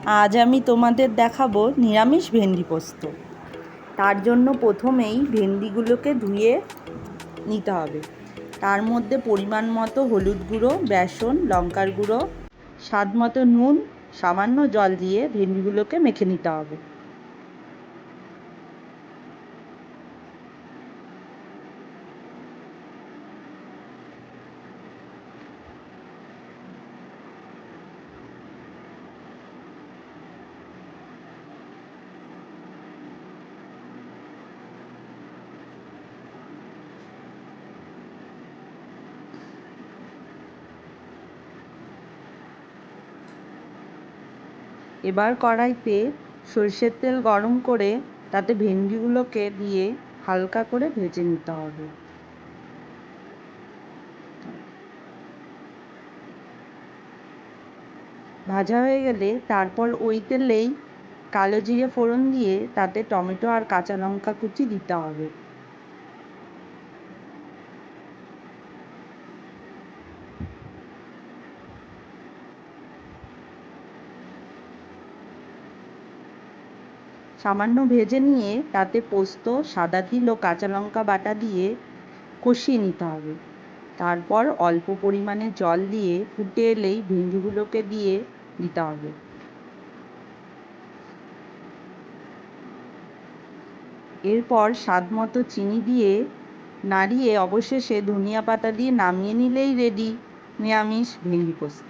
আজ আমি তোমাদের দেখাবো নিরামিষ ভেন্ডি পোস্ত। তার জন্য প্রথমেই ভেন্ডিগুলোকে ধুয়ে নিতে হবে। তার মধ্যে পরিমাণ মতো হলুদ গুঁড়ো, বেসন, লঙ্কার গুঁড়ো, স্বাদ মতো নুন, সামান্য জল দিয়ে ভেন্ডিগুলোকে মেখে নিতে হবে। এবার কড়াইতে সরষের তেল গরম করে তাতে ভেন্ডিগুলোকে দিয়ে হালকা করে ভেজে নিতে হবে। ভাজা হয়ে গেলে তারপর ওই তেলেই কালো জিরে ফোড়ন দিয়ে তাতে টমেটো আর কাঁচা লঙ্কা কুচি দিতে হবে। সামান্য ভেজে নিয়ে তাতে পোস্ত, সাদা তিল ও কাঁচা লঙ্কা বাটা দিয়ে কষিয়ে নিতে হবে। তারপর অল্প পরিমাণে জল দিয়ে ফুটে এলেই ভেন্ডিগুলোকে দিয়ে দিতে হবে। এরপর স্বাদ মতো চিনি দিয়ে নাড়িয়ে অবশেষে ধনিয়া পাতা দিয়ে নামিয়ে নিলেই রেডি নিরামিষ ভেন্ডি পোস্ত।